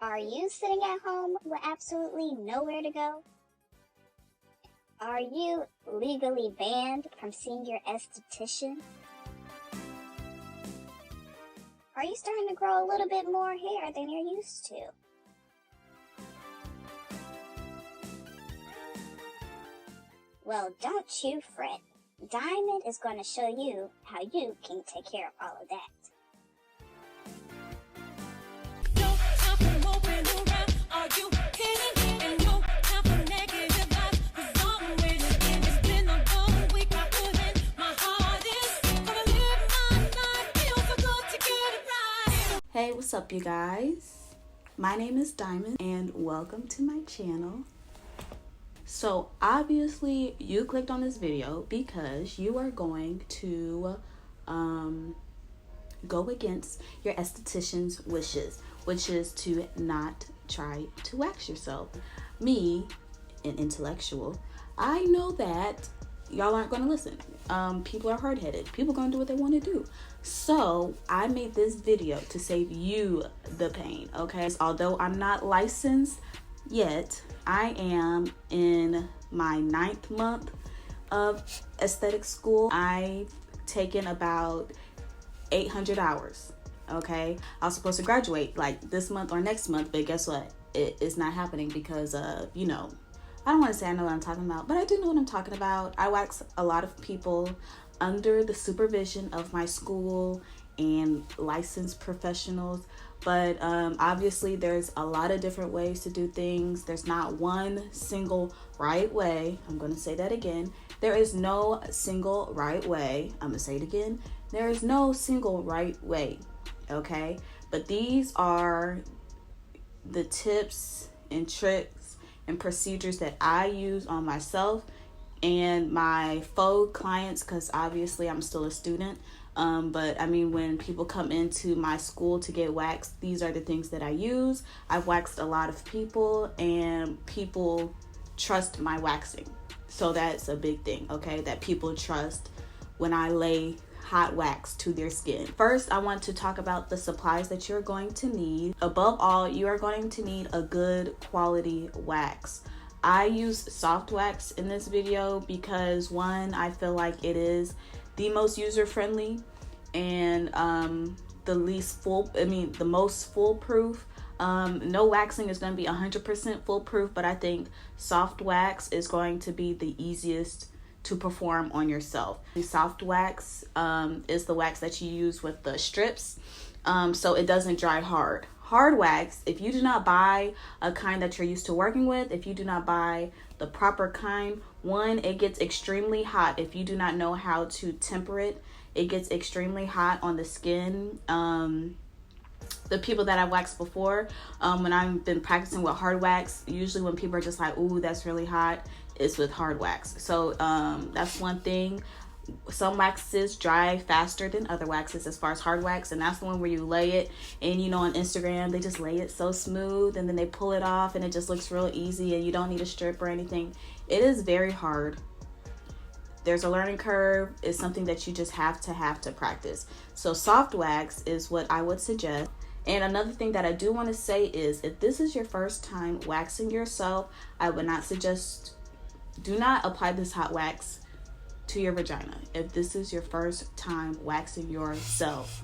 Are you sitting at home with absolutely nowhere to go? Are you legally banned from seeing your esthetician? Are you starting to grow a little bit more hair than you're used to? Well, don't you fret. Diamond is going to show you how you can take care of all of that. Hey, what's up, you guys? My name is Diamond and welcome to my channel. So obviously you clicked on this video because you are going to go against your esthetician's wishes, which is to not try to wax yourself. Me, an intellectual, I know that y'all aren't going to listen. People are hard-headed. People going to do what they want to do. So I made this video to save you the pain, okay? Although I'm not licensed yet, I am in my 9th month of aesthetic school. I've taken about 800 hours, okay? I was supposed to graduate like this month or next month, but guess what? It is not happening because you know, I don't want to say I know what I'm talking about, but I do know what I'm talking about. I wax a lot of people under the supervision of my school and licensed professionals. But obviously there's a lot of different ways to do things. There's not one single right way. I'm going to say that again. There is no single right way. I'm going to say it again. There is no single right way. Okay. But these are the tips and tricks and procedures that I use on myself and my faux clients, because obviously I'm still a student. But I mean, when people come into my school to get waxed, these are the things that I use. I've waxed a lot of people and people trust my waxing. So that's a big thing, okay? That people trust when I lay hot wax to their skin. First, I want to talk about the supplies that you're going to need. Above all, you are going to need a good quality wax. I use soft wax in this video because one, I feel like it is the most user-friendly and the most foolproof. No waxing is going to be 100% foolproof, but I think soft wax is going to be the easiest to perform on yourself. The soft wax is the wax that you use with the strips, so it doesn't dry hard. Hard wax, if you do not buy a kind that you're used to working with, if you do not buy the proper kind, one, it gets extremely hot. If you do not know how to temper it, it gets extremely hot on the skin. The people that I've waxed before, when I've been practicing with hard wax, usually when people are just like, ooh, that's really hot, it's with hard wax. So that's one thing. Some waxes dry faster than other waxes as far as hard wax, and that's the one where you lay it, and you know, on Instagram they just lay it so smooth and then they pull it off and it just looks real easy and you don't need a strip or anything. It is very hard. There's a learning curve. It's something that you just have to practice. So soft wax is what I would suggest. And another thing that I do want to say is, if this is your first time waxing yourself, I would not suggest, do not apply this hot wax to your vagina. If this is your first time waxing yourself,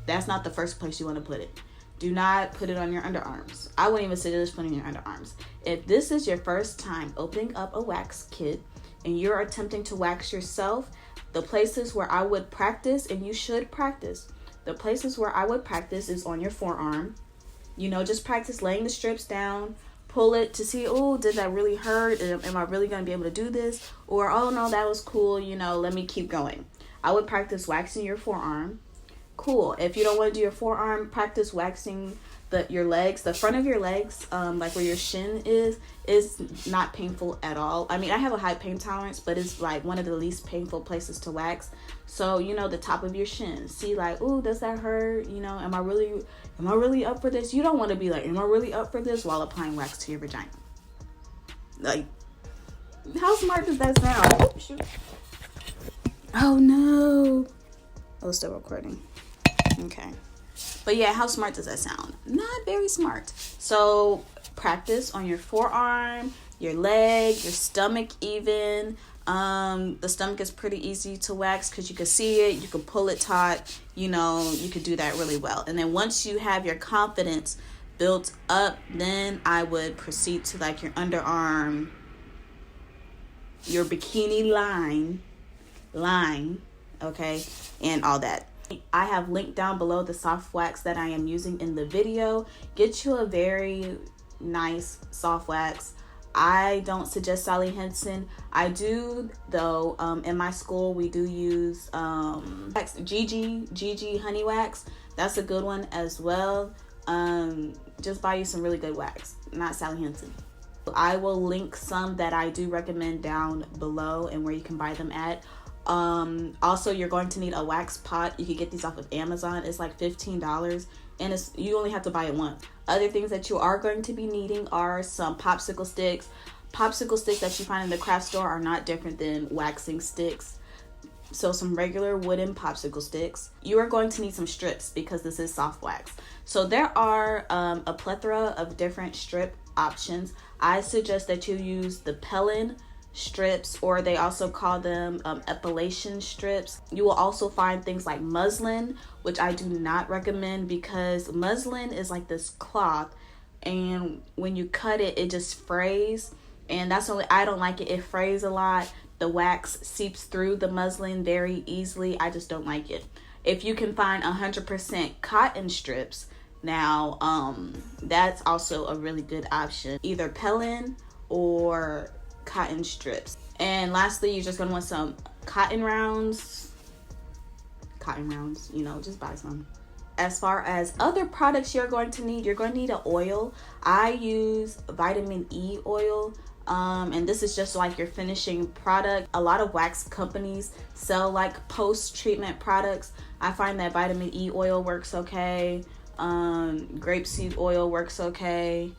that's not the first place you want to put it. Do not put it on your underarms. I wouldn't even suggest putting it on your underarms. If this is your first time opening up a wax kit and you're attempting to wax yourself, the places where I would practice, and you should practice, the places where I would practice is on your forearm. You know, just practice laying the strips down, pull it to see, oh, did that really hurt? Am I really going to be able to do this? Or, oh no, that was cool, you know, let me keep going. I would practice waxing your forearm. Cool. If you don't want to do your forearm, practice waxing your legs. The front of your legs, like where your shin is not painful at all. I mean, I have a high pain tolerance, but it's like one of the least painful places to wax. So, you know, the top of your shin. See, like, ooh, does that hurt? You know, am I really up for this? You don't want to be like, am I really up for this, while applying wax to your vagina. Like, how smart does that sound? Oh, shoot. Oh no. Oh, still recording. Okay. But yeah, how smart does that sound? Not very smart. So practice on your forearm, your leg, your stomach even. The stomach is pretty easy to wax because you can see it, you can pull it taut, you know, you could do that really well. And then once you have your confidence built up, then I would proceed to like your underarm, your bikini line, okay, and all that. I have linked down below the soft wax that I am using in the video. Get you a very nice soft wax. I don't suggest Sally Hansen. I do though. In my school we do use GG honey wax. That's a good one as well. Just buy you some really good wax, not Sally Hansen. I will link some that I do recommend down below and where you can buy them at. Also, you're going to need a wax pot. You can get these off of Amazon. It's like $15 and you only have to buy it once. Other things that you are going to be needing are some popsicle sticks. Popsicle sticks that you find in the craft store are not different than waxing sticks. So some regular wooden popsicle sticks. You are going to need some strips because this is soft wax. So there are a plethora of different strip options. I suggest that you use the Pellin strips, or they also call them epilation strips. You will also find things like muslin, which I do not recommend because muslin is like this cloth, and when you cut it, it just frays, and that's only I don't like it. It frays a lot. The wax seeps through the muslin very easily. I just don't like it. If you can find 100% cotton strips, now that's also a really good option. Either Pellin or cotton strips. And lastly, you're just gonna want some cotton rounds, you know, just buy some. As far as other products you're going to need an oil. I use vitamin E oil, and this is just like your finishing product. A lot of wax companies sell like post-treatment products. I find that vitamin E oil works okay. Grapeseed oil works okay.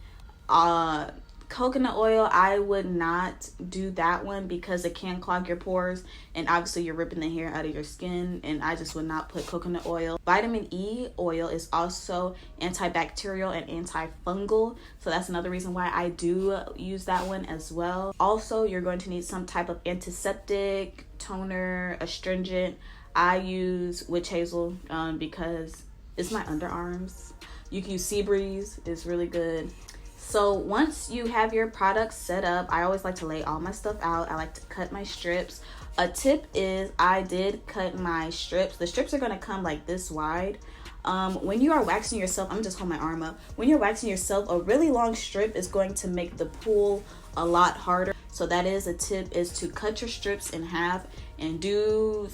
Coconut oil, I would not do that one because it can clog your pores, and obviously you're ripping the hair out of your skin, and I just would not put coconut oil. Vitamin E oil is also antibacterial and antifungal, so that's another reason why I do use that one as well. Also, you're going to need some type of antiseptic, toner, astringent. I use witch hazel because it's my underarms. You can use Sea Breeze, it's really good. So once you have your products set up, I always like to lay all my stuff out. I like to cut my strips. A tip is I did cut my strips. The strips are going to come like this wide. When you are waxing yourself, I'm just holding my arm up. When you're waxing yourself, a really long strip is going to make the pull a lot harder. So that is a tip, is to cut your strips in half and do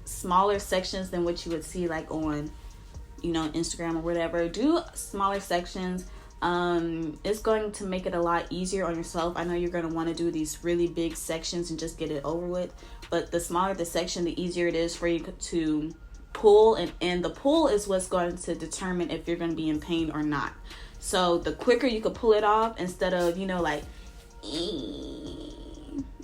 smaller sections than what you would see like on, you know, Instagram or whatever. Do smaller sections. It's going to make it a lot easier on yourself. I know you're going to want to do these really big sections and just get it over with, but the smaller the section, the easier it is for you to pull, and the pull is what's going to determine if you're going to be in pain or not. So the quicker you could pull it off, instead of, you know, like,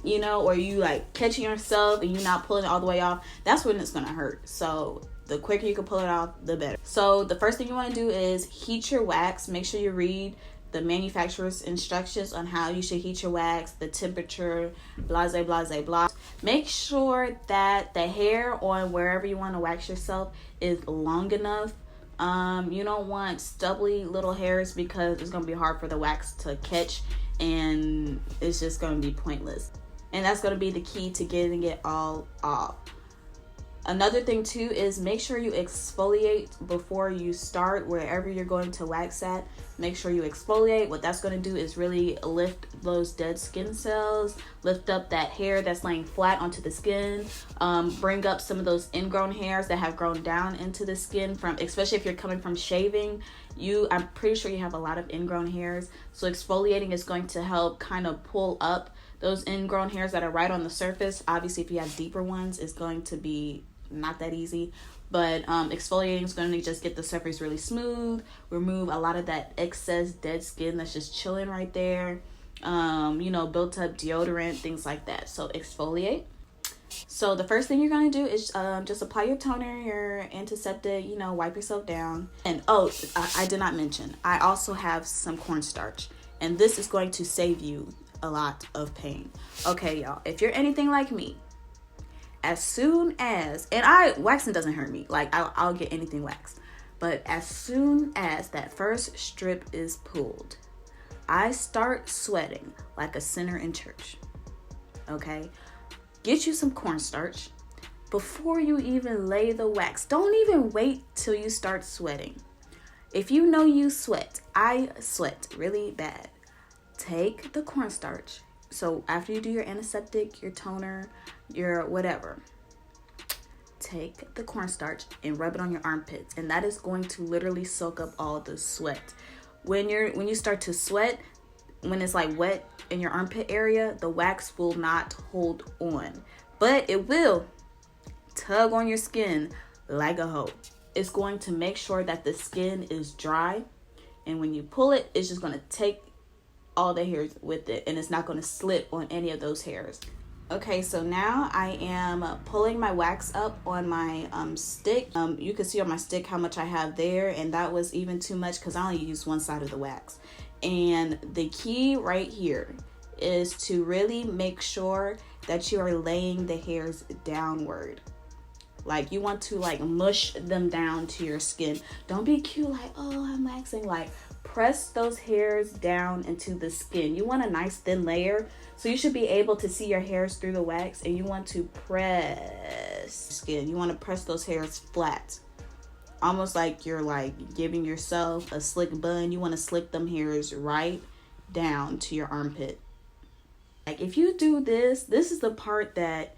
you know, or you like catching yourself and you're not pulling it all the way off, that's when it's going to hurt. So the quicker you can pull it off, the better. So the first thing you want to do is heat your wax. Make sure you read the manufacturer's instructions on how you should heat your wax, the temperature, blah, blah, blah, blah. Make sure that the hair on wherever you want to wax yourself is long enough. You don't want stubbly little hairs because it's going to be hard for the wax to catch and it's just going to be pointless. And that's going to be the key to getting it all off. Another thing too is make sure you exfoliate before you start wherever you're going to wax at. Make sure you exfoliate. What that's going to do is really lift those dead skin cells, lift up that hair that's laying flat onto the skin, bring up some of those ingrown hairs that have grown down into the skin from, especially if you're coming from shaving. I'm pretty sure you have a lot of ingrown hairs. So exfoliating is going to help kind of pull up those ingrown hairs that are right on the surface. Obviously, if you have deeper ones, it's going to be not that easy, but exfoliating is going to just get the surface really smooth, remove a lot of that excess dead skin that's just chilling right there, you know, built up deodorant, things like that. So exfoliate. So the first thing you're going to do is just apply your toner, your antiseptic, wipe yourself down. And I did not mention, I also have some cornstarch, and this is going to save you a lot of pain. Okay, y'all, if you're anything like me, as soon as, waxing doesn't hurt me, like I'll get anything waxed, but as soon as that first strip is pulled, I start sweating like a sinner in church. Okay, get you some cornstarch before you even lay the wax. Don't even wait till you start sweating. If you know you sweat, I sweat really bad. Take the cornstarch. So after you do your antiseptic, your toner, your whatever, take the cornstarch and rub it on your armpits, and that is going to literally soak up all the sweat. When you start to sweat, when it's like wet in your armpit area, the wax will not hold on, but it will tug on your skin like a hoe. It's going to make sure that the skin is dry, and when you pull it, it's just going to take all the hairs with it, and it's not going to slip on any of those hairs. Okay, so now I am pulling my wax up on my stick. You can see on my stick how much I have there, and that was even too much because I only used one side of the wax. And the key right here is to really make sure that you are laying the hairs downward. Like, you want to like mush them down to your skin. Don't be cute like, oh, I'm waxing. Like, press those hairs down into the skin. You want a nice thin layer, so you should be able to see your hairs through the wax, and you want to press skin. You want to press those hairs flat, almost like you're like giving yourself a slick bun. You want to slick them hairs right down to your armpit. Like, if you do this is the part that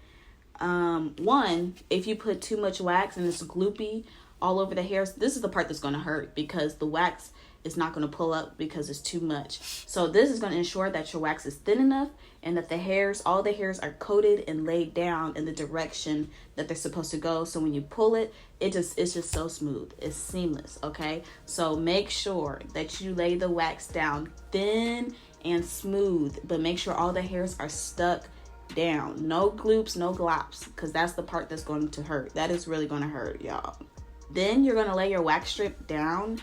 one, if you put too much wax and it's gloopy all over the hairs, this is the part that's going to hurt because the wax is not going to pull up because it's too much. So this is going to ensure that your wax is thin enough and that all the hairs are coated and laid down in the direction that they're supposed to go. So when you pull it, it's just so smooth. It's seamless. Okay, so make sure that you lay the wax down thin and smooth, but make sure all the hairs are stuck down. No gloops, no glops, because that's the part that's going to hurt. That is really going to hurt, y'all. Then you're going to lay your wax strip down.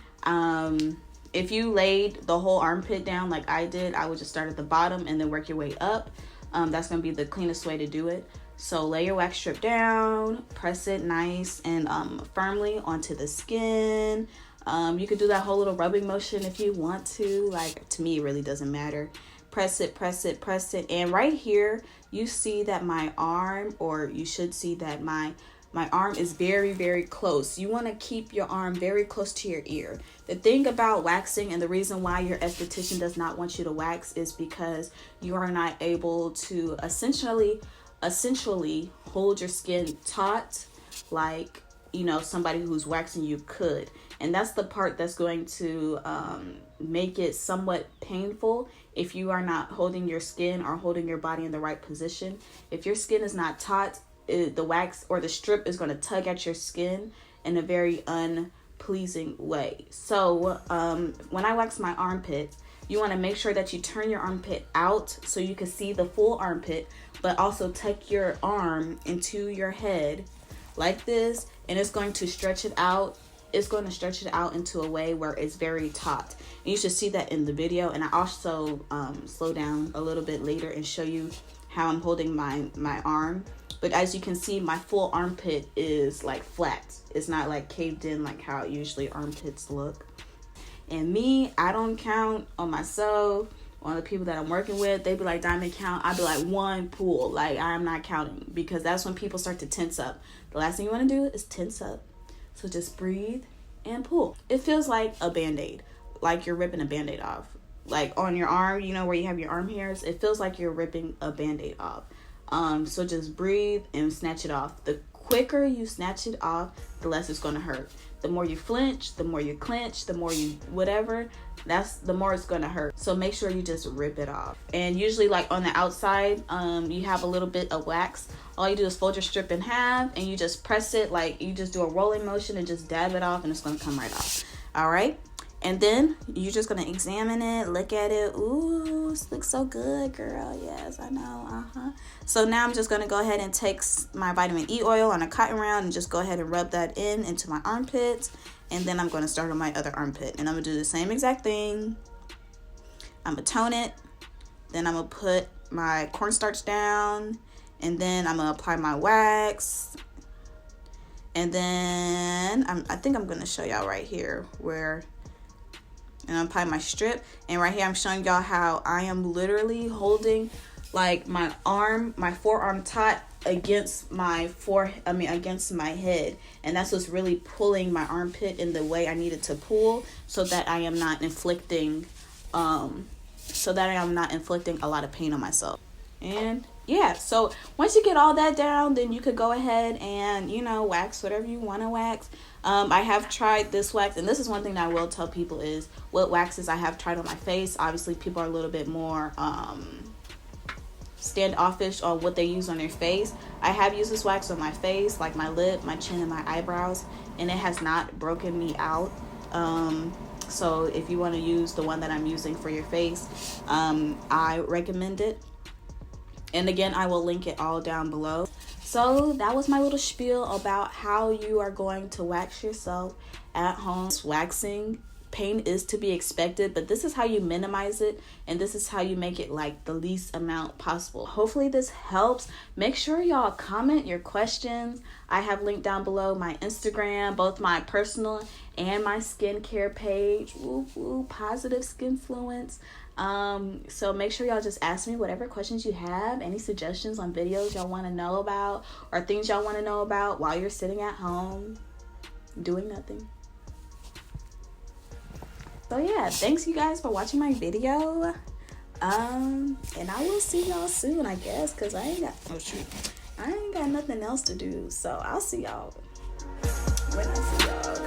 If you laid the whole armpit down like I did, I would just start at the bottom and then work your way up. That's going to be the cleanest way to do it. So lay your wax strip down, press it nice and firmly onto the skin. You could do that whole little rubbing motion if you want to. Like, to me, it really doesn't matter. Press it, press it, press it. And right here, you see that my arm, or you should see that my arm is very, very close. You want to keep your arm very close to your ear. The thing about waxing, and the reason why your esthetician does not want you to wax, is because you are not able to essentially hold your skin taut like, somebody who's waxing you could. And that's the part that's going to make it somewhat painful if you are not holding your skin or holding your body in the right position. If your skin is not taut, the wax or the strip is going to tug at your skin in a very unpleasing way. So when I wax my armpit, you want to make sure that you turn your armpit out so you can see the full armpit, but also tuck your arm into your head like this, and it's going to stretch it out. It's going to stretch it out into a way where it's very taut. And you should see that in the video. And I also slow down a little bit later and show you how I'm holding my arm. But as you can see, my full armpit is like flat. It's not like caved in like how usually armpits look. And me, I don't count on myself, on the people that I'm working with. They be like, Diamond, count. I'd be like, one pull. Like, I'm not counting, because that's when people start to tense up. The last thing you want to do is tense up. So just breathe and pull. It feels like a Band-Aid, like you're ripping a Band-Aid off. Like on your arm, where you have your arm hairs, it feels like you're ripping a Band-Aid off. So just breathe and snatch it off. The quicker you snatch it off, the less it's going to hurt. The more you flinch, the more you clench, the more you whatever, the more it's going to hurt. So make sure you just rip it off. And usually, like on the outside, you have a little bit of wax. All you do is fold your strip in half and you just press it, like you just do a rolling motion and just dab it off, and it's going to come right off. All right. And then you're just gonna examine it, look at it. Ooh, this looks so good, girl. Yes, I know. So now I'm just gonna go ahead and take my vitamin E oil on a cotton round and just go ahead and rub that into my armpits. And then I'm gonna start on my other armpit, and I'm gonna do the same exact thing. I'm gonna tone it. Then I'm gonna put my cornstarch down, and then I'm gonna apply my wax. And then I think I'm gonna show y'all right here where. And I'm applying my strip, and right here I'm showing y'all how I am literally holding like my forearm taut against against my head, and that's what's really pulling my armpit in the way I need it to pull, so that I am not inflicting a lot of pain on myself. And yeah, so once you get all that down, then you could go ahead and, you know, wax whatever you want to wax. I have tried this wax, and this is one thing that I will tell people is what waxes I have tried on my face. Obviously, people are a little bit more standoffish on what they use on their face. I have used this wax on my face, like my lip, my chin, and my eyebrows, and it has not broken me out. So if you want to use the one that I'm using for your face, I recommend it. And again, I will link it all down below. So that was my little spiel about how you are going to wax yourself at home. Waxing, pain is to be expected, but this is how you minimize it, and this is how you make it like the least amount possible. Hopefully this helps. Make sure y'all comment your questions. I have linked down below my Instagram, both my personal and my skincare page. Woo woo, positive skinfluence. So make sure y'all just ask me whatever questions you have, any suggestions on videos y'all want to know about, or things y'all want to know about while you're sitting at home doing nothing. So yeah, thanks you guys for watching my video. And I will see y'all soon, I guess, because I ain't got nothing else to do. So I'll see y'all when I see y'all.